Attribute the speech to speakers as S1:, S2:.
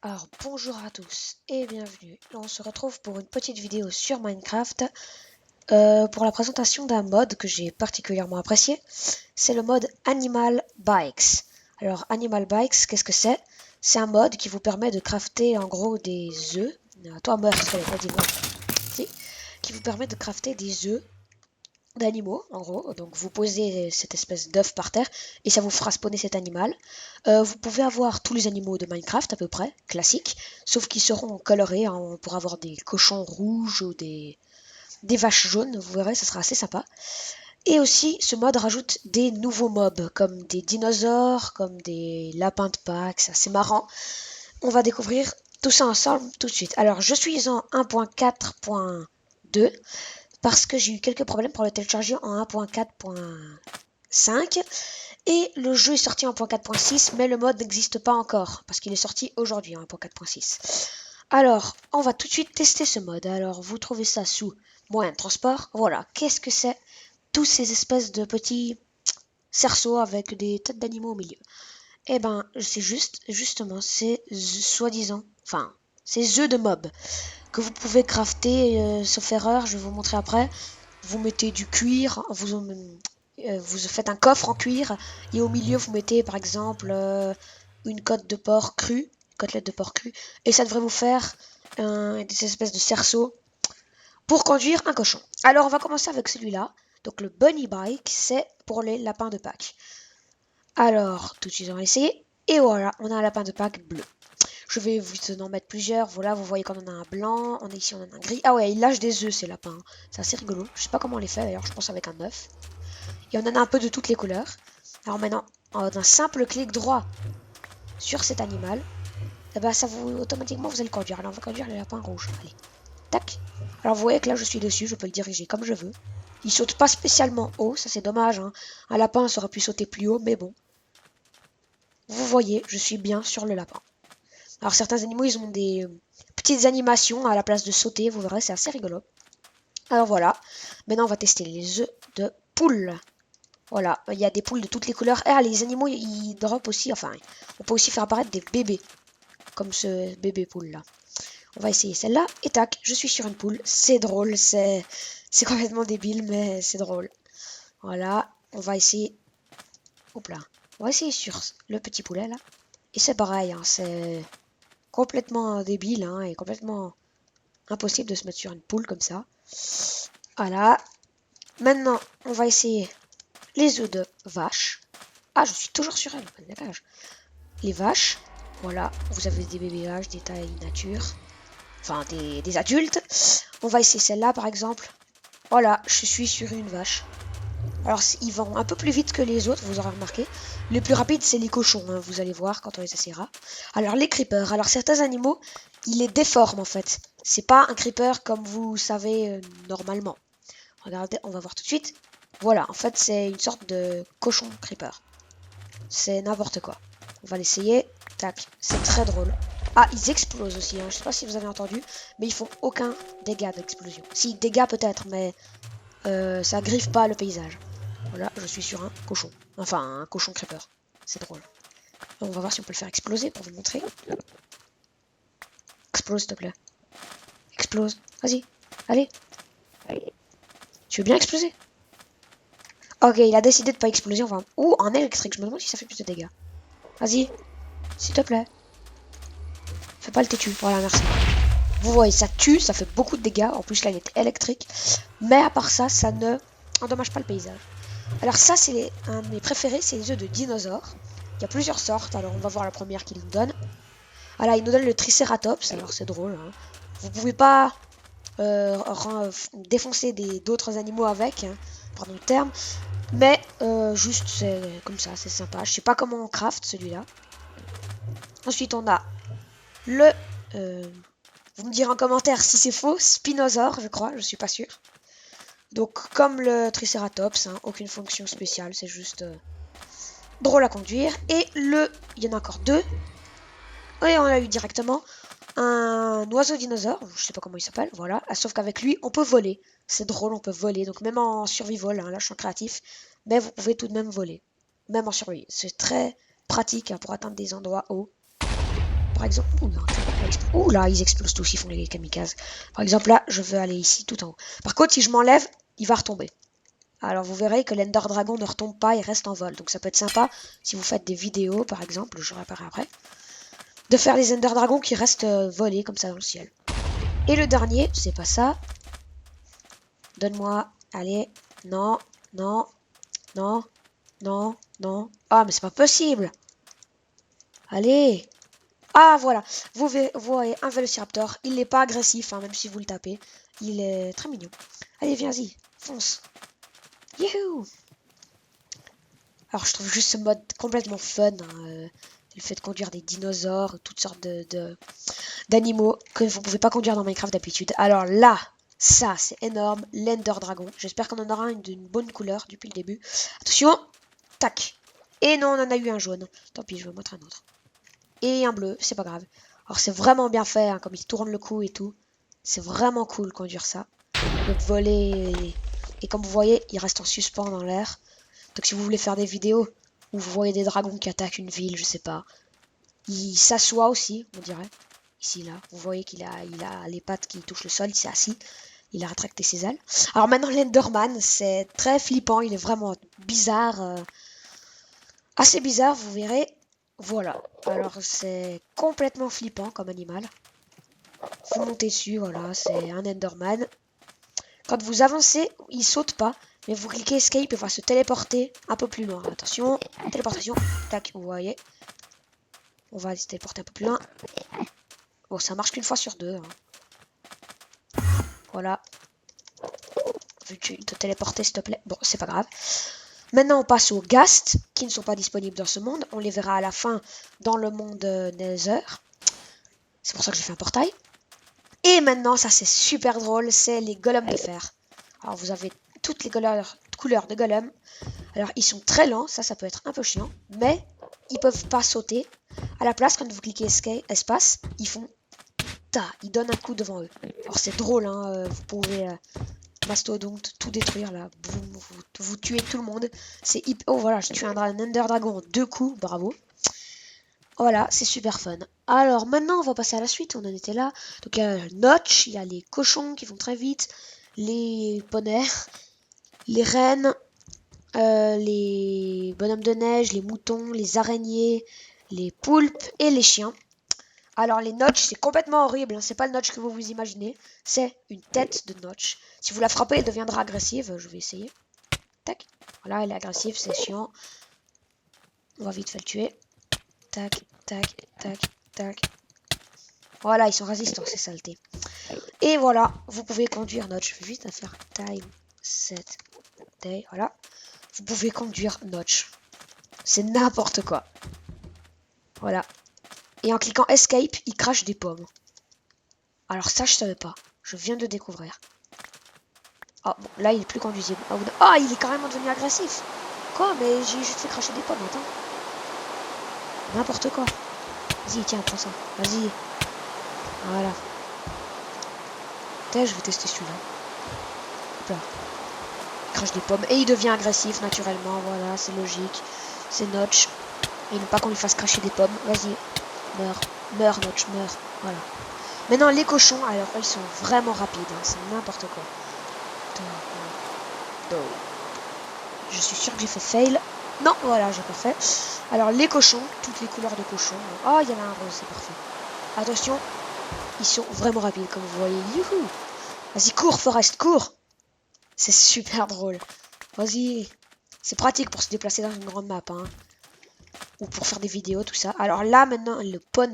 S1: Alors bonjour à tous et bienvenue. On se retrouve pour une petite vidéo sur Minecraft pour la présentation d'un mode que j'ai particulièrement apprécié. C'est le mode Animal Bikes. Alors Animal Bikes, qu'est-ce que c'est? C'est un mode qui vous permet de crafter en gros des œufs. Toi meurt, je t'avais pas dit meurt. Si. Qui vous permet de crafter des œufs d'animaux, en gros. Donc vous posez cette espèce d'œuf par terre et ça vous fera spawner cet animal. Vous pouvez avoir tous les animaux de Minecraft à peu près, classiques, sauf qu'ils seront colorés. On pourra avoir des cochons rouges ou des vaches jaunes, vous verrez, ça sera assez sympa. Et aussi, ce mode rajoute des nouveaux mobs, comme des dinosaures, comme des lapins de Pâques, c'est assez marrant. On va découvrir tout ça ensemble tout de suite. Alors, je suis en 1.4.2, parce que j'ai eu quelques problèmes pour le télécharger en 1.4.5 et le jeu est sorti en 1.4.6 mais le mode n'existe pas encore parce qu'il est sorti aujourd'hui en 1.4.6. Alors, on va tout de suite tester ce mode. Alors, vous trouvez ça sous moyen de transport. Voilà, qu'est-ce que c'est? Tous ces espèces de petits cerceaux avec des têtes d'animaux au milieu. Eh ben, c'est justement, c'est soi-disant, enfin, ces œufs de mob que vous pouvez crafter, sauf erreur, je vais vous montrer après. Vous mettez du cuir, vous faites un coffre en cuir, et au milieu vous mettez par exemple une côte de porc crue, côtelette de porc crue, et ça devrait vous faire des espèces de cerceaux pour conduire un cochon. Alors on va commencer avec celui-là. Donc le Bunny Bike, c'est pour les lapins de Pâques. Alors tout de suite on va essayer, et voilà, on a un lapin de Pâques bleu. Je vais vous en mettre plusieurs. Voilà, vous voyez qu'on en a un blanc. On est ici, on en a un gris. Ah ouais, ils lâchent des œufs, ces lapins. C'est assez rigolo. Je sais pas comment on les fait d'ailleurs. Je pense avec un œuf. Et on en a un peu de toutes les couleurs. Alors maintenant, d'un simple clic droit sur cet animal, et ben ça vous automatiquement vous allez le conduire. Alors on va conduire les lapins rouges. Allez, tac. Alors vous voyez que là je suis dessus. Je peux le diriger comme je veux. Il saute pas spécialement haut. Ça c'est dommage. Hein. Un lapin ça aurait pu sauter plus haut, mais bon. Vous voyez, je suis bien sur le lapin. Alors certains animaux, ils ont des petites animations à la place de sauter, vous verrez, c'est assez rigolo. Alors voilà, maintenant on va tester les œufs de poule. Voilà, il y a des poules de toutes les couleurs. Ah, les animaux, ils drop aussi, enfin, on peut aussi faire apparaître des bébés, comme ce bébé poule là. On va essayer celle-là, et tac, je suis sur une poule. C'est drôle, c'est complètement débile, mais c'est drôle. Voilà, on va essayer, hop là, on va essayer sur le petit poulet là. Et c'est pareil, hein, c'est complètement débile hein, et complètement impossible de se mettre sur une poule comme ça. Voilà. Maintenant, on va essayer les œufs de vache. Ah, je suis toujours sur elle. Les vaches. Voilà. Vous avez des bébés vaches, des tailles nature. Enfin, des adultes. On va essayer celle-là, par exemple. Voilà, je suis sur une vache. Alors, ils vont un peu plus vite que les autres, vous aurez remarqué. Le plus rapide, c'est les cochons, hein, vous allez voir quand on les essaiera. Alors, les creepers. Alors, certains animaux, ils les déforment, en fait. C'est pas un creeper comme vous savez normalement. Regardez, on va voir tout de suite. Voilà, en fait, c'est une sorte de cochon creeper. C'est n'importe quoi. On va l'essayer. Tac, c'est très drôle. Ah, ils explosent aussi, hein. Je sais pas si vous avez entendu, mais ils font aucun dégât d'explosion. Si, dégâts peut-être, mais ça griffe pas le paysage. Voilà, je suis sur un cochon. Enfin, un cochon creeper. C'est drôle. On va voir si on peut le faire exploser pour vous montrer. Explose, s'il te plaît. Explose. Vas-y. Allez. Tu veux bien exploser? Ok, il a décidé de pas exploser. Enfin, ou en électrique. Je me demande si ça fait plus de dégâts. Vas-y. S'il te plaît. Fais pas le têtu. Voilà, merci. Vous voyez, ça tue. Ça fait beaucoup de dégâts. En plus, là, il est électrique. Mais à part ça, ça ne endommage pas le paysage. Alors ça, c'est un de mes préférés, c'est les œufs de dinosaures. Il y a plusieurs sortes, alors on va voir la première qu'il nous donne. Voilà, il nous donne le Triceratops, alors c'est drôle. Hein. Vous pouvez pas défoncer d'autres animaux avec, hein, pardon le terme. Mais juste, c'est comme ça, c'est sympa. Je sais pas comment on craft celui-là. Ensuite, on a le... vous me direz en commentaire si c'est faux, Spinosaure, je crois, je suis pas sûr. Donc, comme le Triceratops, hein, aucune fonction spéciale, c'est juste drôle à conduire. Et il y en a encore deux. Et on a eu directement un oiseau dinosaure, je sais pas comment il s'appelle, voilà. Sauf qu'avec lui, on peut voler. C'est drôle, on peut voler. Donc, même en survival, hein, là, je suis en créatif, mais vous pouvez tout de même voler. Même en survie. C'est très pratique hein, pour atteindre des endroits hauts. Par exemple, ouh là, ils explosent tous, ils font les kamikazes. Par exemple, là, je veux aller ici, tout en haut. Par contre, si je m'enlève, il va retomber. Alors, vous verrez que l'Ender Dragon ne retombe pas, il reste en vol. Donc, ça peut être sympa si vous faites des vidéos, par exemple, je réparerai après, de faire les Ender Dragons qui restent volés comme ça dans le ciel. Et le dernier, c'est pas ça. Donne-moi, allez, non, non, non, non, non. Ah, mais c'est pas possible. Allez. Ah, voilà. Vous voyez un Velociraptor. Il n'est pas agressif, hein, même si vous le tapez. Il est très mignon. Allez, viens-y. Fonce. Youhou. Alors, je trouve juste ce mode complètement fun. Hein, le fait de conduire des dinosaures, toutes sortes d'animaux que vous ne pouvez pas conduire dans Minecraft d'habitude. Alors là, ça, c'est énorme. L'Ender Dragon. J'espère qu'on en aura une d'une bonne couleur depuis le début. Attention. Tac. Et non, on en a eu un jaune. Tant pis, je vais vous montrer un autre. Et un bleu, c'est pas grave. Alors c'est vraiment bien fait, hein, comme il tourne le cou et tout. C'est vraiment cool conduire ça. Le voler et comme vous voyez, il reste en suspens dans l'air. Donc si vous voulez faire des vidéos où vous voyez des dragons qui attaquent une ville, je sais pas. Il s'assoit aussi, on dirait. Ici, là. Vous voyez qu'il a les pattes qui touchent le sol, il s'est assis. Il a rétracté ses ailes. Alors maintenant, l'Enderman, c'est très flippant. Il est vraiment bizarre. Assez bizarre, vous verrez. Voilà. Alors, c'est complètement flippant comme animal. Vous montez dessus, voilà. C'est un Enderman. Quand vous avancez, il saute pas. Mais vous cliquez Escape, il va se téléporter un peu plus loin. Attention, téléportation. Tac, vous voyez. On va se téléporter un peu plus loin. Bon, ça marche qu'une fois sur deux. Hein. Voilà. Veux-tu te téléporter, s'il te plaît? Bon, c'est pas grave. Maintenant, on passe aux ghasts, qui ne sont pas disponibles dans ce monde. On les verra à la fin dans le monde Nether. C'est pour ça que j'ai fait un portail. Et maintenant, ça c'est super drôle, c'est les golems de fer. Alors, vous avez toutes les couleurs de golems. Alors, ils sont très lents, ça peut être un peu chiant. Mais, ils peuvent pas sauter. À la place, quand vous cliquez espace, ils font ta, ils donnent un coup devant eux. Alors, c'est drôle, hein, vous pouvez... mastodonte, tout détruire là, boum, vous tuez tout le monde. C'est oh voilà, je tue un Ender Dragon en 2 coups, bravo. Voilà, c'est super fun. Alors maintenant, on va passer à la suite, on en était là. Donc il y a Notch, il y a les cochons qui vont très vite, les poneys, les rennes, les bonhommes de neige, les moutons, les araignées, les poulpes et les chiens. Alors les Notch, c'est complètement horrible, hein. C'est pas le Notch que vous vous imaginez, c'est une tête de Notch. Si vous la frappez, elle deviendra agressive, je vais essayer. Tac, voilà, elle est agressive, c'est chiant. On va vite fait le tuer. Tac, tac, tac, tac. Voilà, ils sont résistants, ces saletés. Et voilà, vous pouvez conduire Notch. Je vais juste faire time, set, day, voilà. Vous pouvez conduire Notch. C'est n'importe quoi. Voilà. Et en cliquant Escape, il crache des pommes. Alors ça, je savais pas. Je viens de découvrir. Ah, bon, là, il est plus conduisible. Ah, il est carrément devenu agressif. Quoi? Mais j'ai juste fait cracher des pommes, attends. N'importe quoi. Vas-y, tiens, prends ça. Vas-y. Voilà. Putain, je vais tester celui-là. Hop là. Il crache des pommes. Et il devient agressif, naturellement. Voilà, c'est logique. C'est Notch. Il ne pas qu'on lui fasse cracher des pommes. Vas-y. Meurs. Meurs, Notch, meurs. Voilà. Maintenant, les cochons, alors, ils sont vraiment rapides. Hein. C'est n'importe quoi. Je suis sûr que j'ai fait fail. Non, voilà, j'ai pas fait. Alors, les cochons, toutes les couleurs de cochons. Oh, il y en a un rose, c'est parfait. Attention, ils sont vraiment rapides, comme vous voyez. Youhou! Vas-y, cours, Forest, cours! C'est super drôle. Vas-y. C'est pratique pour se déplacer dans une grande map, hein. Ou pour faire des vidéos, tout ça. Alors là, maintenant, le poney.